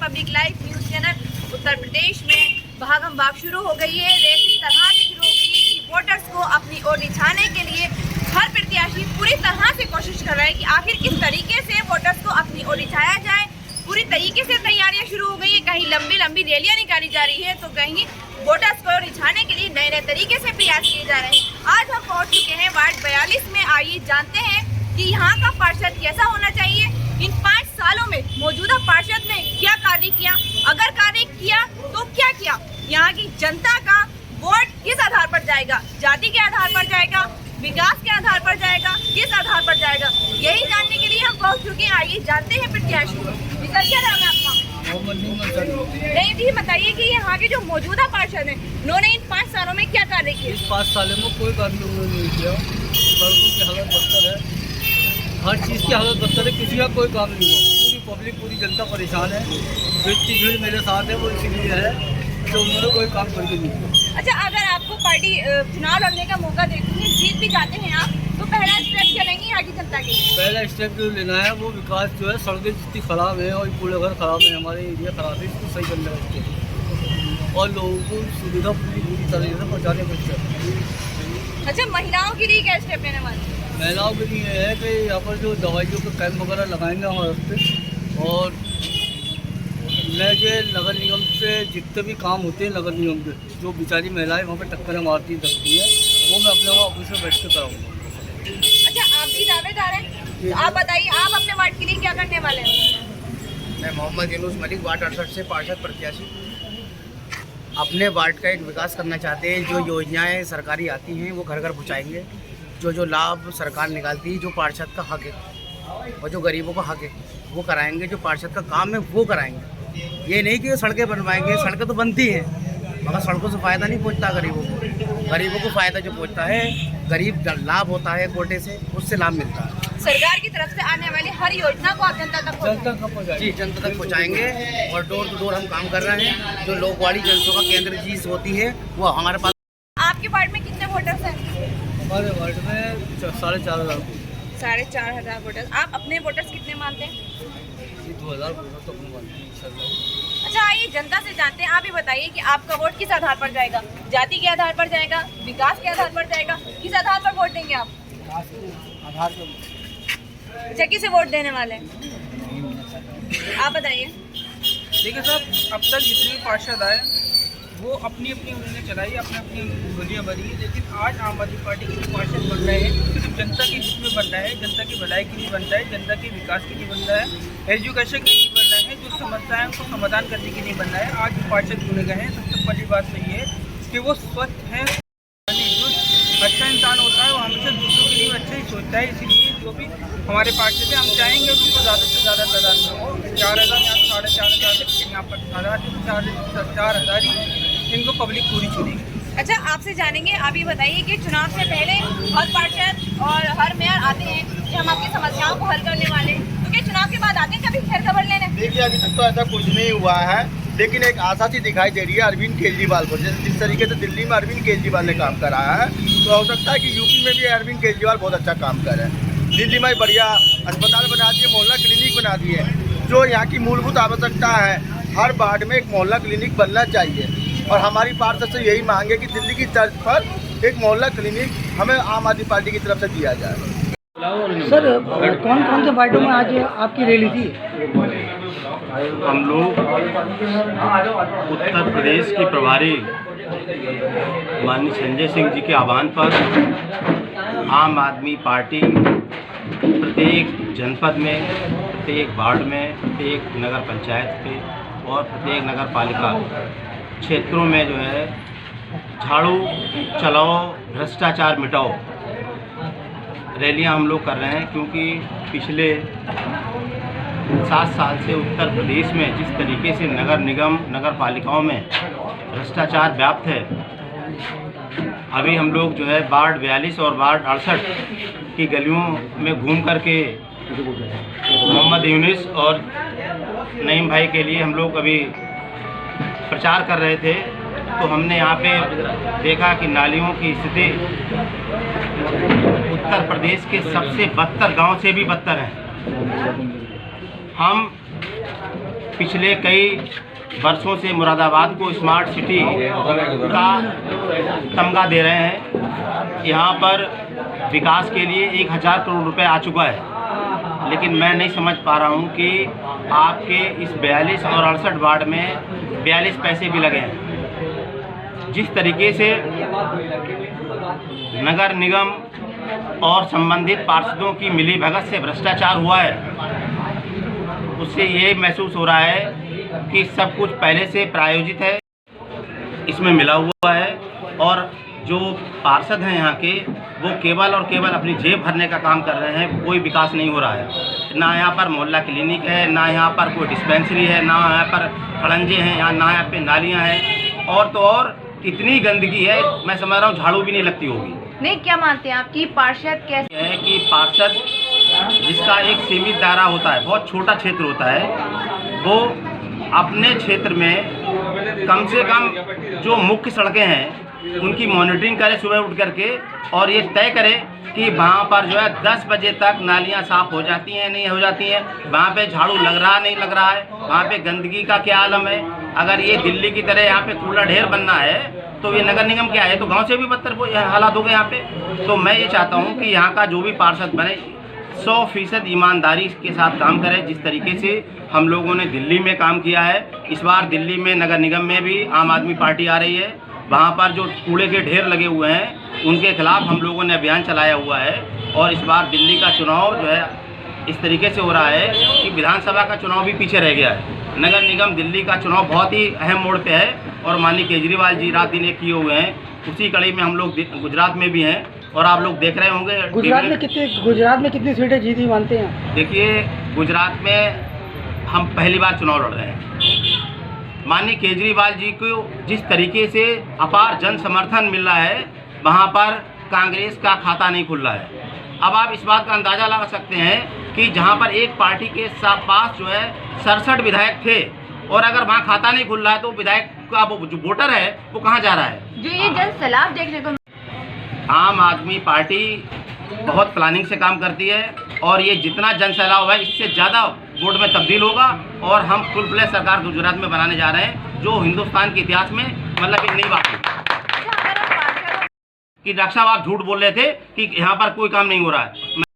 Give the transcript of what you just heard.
Public live news channel. Uttar Pradesh में भागम भाग शुरू हो गई है। रेस इस तरह से शुरू हो गई है कि वोटर्स को अपनी ओर रिझाने के लिए हर प्रत्याशी पूरी तरह से कोशिश कर रहा है कि आखिर किस तरीके से वोटर्स को अपनी ओर रिझाया जाए। पूरी तरीके से तैयारियां शुरू हो गई है। कहीं लंबी लंबी रैलियां निकाली जा रही है तो कहीं वोटर्स को रिझाने के लिए नए नए तरीके से प्रयास किए जा रहे हैं। आज हम पहुंच चुके हैं वार्ड 42 में। आइए जानते हैं कि यहाँ का पार्षद कैसा होना चाहिए। इन 5 सालों में मौजूदा पार्षद ने क्या कार्य किया, अगर कार्य किया तो क्या किया। यहाँ की जनता का वोट किस आधार पर जाएगा, जाति के आधार पर जाएगा, विकास के आधार पर जाएगा, किस आधार पर जाएगा, यही जानने के लिए हम पहुँच चुके हैं। आइए जानते हैं प्रत्याशी को। सर क्या नाम है आपका? नहीं जी, बताइए कि यहाँ के जो मौजूदा पार्षद हैं उन्होंने इन 5 सालों में क्या कार्य किए? इस 5 सालों में कोई कार्य उन्होंने नहीं किया। सड़कों की हालत बदतर है, हर चीज़ की हालत बदतर है, किसी का कोई काम नहीं हुआ। पूरी पब्लिक, पूरी जनता परेशान है। जितनी भीड़ मेरे साथ है वो इसीलिए है तो उन्होंने कोई काम करके नहीं किया। अच्छा, अगर आपको पार्टी चुनाव लड़ने का मौका देती है, जीत भी जाते हैं आप, तो पहला स्टेप क्या लेंगे यहाँ की जनता के? पहला स्टेप जो लेना है वो विकास जो है, सड़कें जितनी ख़राब है और पूरे घर ख़राब है, हमारे एरिया ख़राब है, इसको सही करना है और लोगों को सुविधा पूरी तरीके से पहुँचाने को चाहिए। अच्छा, महिलाओं के लिए क्या स्टेप लेने वाले? महिलाओं के लिए है कि यहाँ पर जो दवाइयों के कैंप वगैरह लगाएंगे हमारे पे, और नगर निगम से जितने भी काम होते हैं नगर निगम के, जो बेचारी महिलाएं वहाँ पर टक्कर मारती सकती है, वो मैं अपने वहाँ ऑफिस में बैठ के कराऊँगा। अच्छा, आप भी दावेदार हैं, तो आप बताइए आप अपने वार्ड के लिए क्या करने वाले हैं? मैं मोहम्मद यूनुस मलिक, वार्ड 68 से पार्षद प्रत्याशी। अपने वार्ड का एक विकास करना चाहते हैं। जो योजनाएं सरकारी आती हैं वो घर घर पहुँचाएंगे। जो लाभ सरकार निकालती है, जो पार्षद का हक है और जो गरीबों का हक है वो कराएंगे। जो पार्षद का काम है वो कराएंगे। ये नहीं कि सड़कें बनवाएंगे, सड़कें तो बनती हैं मगर सड़कों से फ़ायदा नहीं पहुंचता गरीबों को। गरीबों को फ़ायदा जो पहुंचता है, गरीब लाभ होता है कोटे से, उससे लाभ मिलता है। सरकार की तरफ से आने वाली हर योजना को आप जनता तक पहुंचाएंगे? जी, जनता तक पहुँचाएंगे और डोर टू डोर हम काम कर रहे हैं। जो लोकवाड़ी जनसभा केंद्र चीज़ होती है वो हमारे पास। आपके वार्ड में कितने वोटर्स हैं? हमारे वार्ड में 4,500 4,500 वोटर्स। आप अपने वोटर्स कितने मानते हैं? 2,000 वोटर तो अपने मानते हैं इंशाल्लाह। अच्छा, आइए जनता से जानते हैं। आप ही बताइए कि आपका वोट किस आधार पर जाएगा, जाति के आधार पर जाएगा, विकास के आधार पर जाएगा, किस आधार पर वोट देंगे आप? आधार पर। अच्छा, किसे वोट देने वाले हैं आप बताइए? देखिए साहब, अब तक जितने भी पार्षद आए वो अपनी अपनी उन्होंने चलाई, अपनी अपनी गोलियाँ भरी, लेकिन आज आम आदमी पार्टी के जो पार्षद बन रहे हैं सिर्फ जनता के हित में बन रहा है, जनता की भलाई के लिए बन रहा है, जनता के विकास के लिए बन रहा है, एजुकेशन के लिए बन रहा है, जो समस्याएं उनको समाधान करने के लिए बन रहा है। आज जो पार्षद चुने गए हैं, सबसे पहली बात तो ये है कि वो स्वच्छ हैं। जो अच्छा इंसान होता है वो हमेशा दूसरों के लिए अच्छा ही सोचता है। इसीलिए जो भी हमारे पार्षद हैं, हम चाहेंगे कि उनको ज़्यादा से ज़्यादा तादाद में हो। 4,000 यहाँ 4,500, यहाँ पर 4,000 ही इनको पब्लिक पूरी चुनेगी। अच्छा, आपसे जानेंगे, आप ये बताइए कि चुनाव से पहले हर पार्षद और हर मेयर आते हैं कि हम आपकी समस्याओं को हल करने वाले हैं, तो क्या चुनाव के बाद आते हैं कभी खैर खबर लेने? देखिए, अभी तक तो ऐसा कुछ नहीं हुआ है, लेकिन एक आशा सी दिखाई दे रही है अरविंद केजरीवाल को। जिस तरीके से दिल्ली में अरविंद केजरीवाल ने काम कराया है, तो हो सकता है कि यूपी में भी अरविंद केजरीवाल बहुत अच्छा काम कर रहे हैं। दिल्ली में बढ़िया अस्पताल बना दिए, मोहल्ला क्लिनिक बना दिए। जो यहाँ की मूलभूत आवश्यकता है, हर वार्ड में एक मोहल्ला क्लिनिक बनना चाहिए और हमारी पार्षद से यही मांग है कि दिल्ली की तर्ज पर एक मोहल्ला क्लिनिक हमें आम आदमी पार्टी की तरफ से दिया जाए। सर, कौन कौन से वार्डों में आज आपकी रैली थी? हम लोग उत्तर प्रदेश के प्रभारी माननीय संजय सिंह जी के आह्वान पर आम आदमी पार्टी प्रत्येक जनपद में, प्रत्येक वार्ड में, प्रत्येक नगर पंचायत के और प्रत्येक नगर पालिका क्षेत्रों में जो है झाड़ू चलाओ भ्रष्टाचार मिटाओ रैलियां हम लोग कर रहे हैं। क्योंकि पिछले 7 साल से उत्तर प्रदेश में जिस तरीके से नगर निगम, नगर पालिकाओं में भ्रष्टाचार व्याप्त है, अभी हम लोग जो है वार्ड 42 और वार्ड 68 की गलियों में घूम करके मोहम्मद यूनुस और नईम भाई के लिए हम लोग अभी प्रचार कर रहे थे। तो हमने यहाँ पे देखा कि नालियों की स्थिति उत्तर प्रदेश के सबसे बदतर गांव से भी बदतर है। हम पिछले कई वर्षों से मुरादाबाद को स्मार्ट सिटी का तमगा दे रहे हैं। यहाँ पर विकास के लिए 1000 करोड़ रुपए आ चुका है, लेकिन मैं नहीं समझ पा रहा हूँ कि आपके इस 42 और 68 वार्ड में 42 पैसे भी लगे हैं। जिस तरीके से नगर निगम और संबंधित पार्षदों की मिलीभगत से भ्रष्टाचार हुआ है, उससे ये महसूस हो रहा है कि सब कुछ पहले से प्रायोजित है, इसमें मिला हुआ है। और जो पार्षद हैं यहाँ के, वो केवल और केवल अपनी जेब भरने का काम कर रहे हैं। कोई विकास नहीं हो रहा है। ना यहाँ पर मोहल्ला क्लिनिक है, ना यहाँ पर कोई डिस्पेंसरी है, ना यहाँ पर खड़ंजे हैं, ना यहाँ पे नालियाँ हैं। और तो और इतनी गंदगी है, मैं समझ रहा हूँ झाड़ू भी नहीं लगती होगी। नहीं, क्या मानते हैं आप कि पार्षद कैसे है कि पार्षद जिसका एक सीमित दायरा होता है, बहुत छोटा क्षेत्र होता है, वो अपने क्षेत्र में कम से कम जो मुख्य सड़कें हैं उनकी मॉनिटरिंग करे सुबह उठ करके, और ये तय करे कि वहाँ पर जो है 10 बजे तक नालियाँ साफ़ हो जाती हैं नहीं हो जाती हैं, वहाँ पे झाड़ू लग रहा नहीं लग रहा है, वहाँ पे गंदगी का क्या आलम है। अगर ये दिल्ली की तरह यहाँ पे कूड़ा ढेर बनना है तो ये नगर निगम क्या है, तो गांव से भी बदतर हालात हो गए यहाँ पे। तो मैं ये चाहता हूँ कि यहाँ का जो भी पार्षद बने 100% ईमानदारी के साथ काम करे। जिस तरीके से हम लोगों ने दिल्ली में काम किया है, इस बार दिल्ली में नगर निगम में भी आम आदमी पार्टी आ रही है। वहाँ पर जो कूड़े के ढेर लगे हुए हैं उनके खिलाफ हम लोगों ने अभियान चलाया हुआ है। और इस बार दिल्ली का चुनाव जो है इस तरीके से हो रहा है कि विधानसभा का चुनाव भी पीछे रह गया है। नगर निगम दिल्ली का चुनाव बहुत ही अहम मोड़ पे है, और माननीय केजरीवाल जी रात दिन एक किए हुए हैं। उसी कड़ी में हम लोग गुजरात में भी हैं, और आप लोग देख रहे होंगे गुजरात में कितनी सीटें जीती मानते हैं? देखिए, गुजरात में हम पहली बार चुनाव लड़ रहे हैं। माननीय केजरीवाल जी को जिस तरीके से अपार जन समर्थन मिल रहा है, वहाँ पर कांग्रेस का खाता नहीं खुल रहा है। अब आप इस बात का अंदाज़ा लगा सकते हैं कि जहाँ पर एक पार्टी के पास जो है 67 विधायक थे, और अगर वहाँ खाता नहीं खुल रहा है तो विधायक का वो जो वोटर है वो कहाँ जा रहा है। जो ये जन सैलाब देखने को आम आदमी पार्टी बहुत प्लानिंग से काम करती है, और ये जितना जन सैलाब है इससे ज़्यादा वोट में तब्दील होगा, और हम फुल फ्लैश सरकार गुजरात में बनाने जा रहे हैं, जो हिंदुस्तान के इतिहास में मतलब एक नई बात है। कि डॉक्टर साहब आप झूठ बोल रहे थे कि यहाँ पर कोई काम नहीं हो रहा है।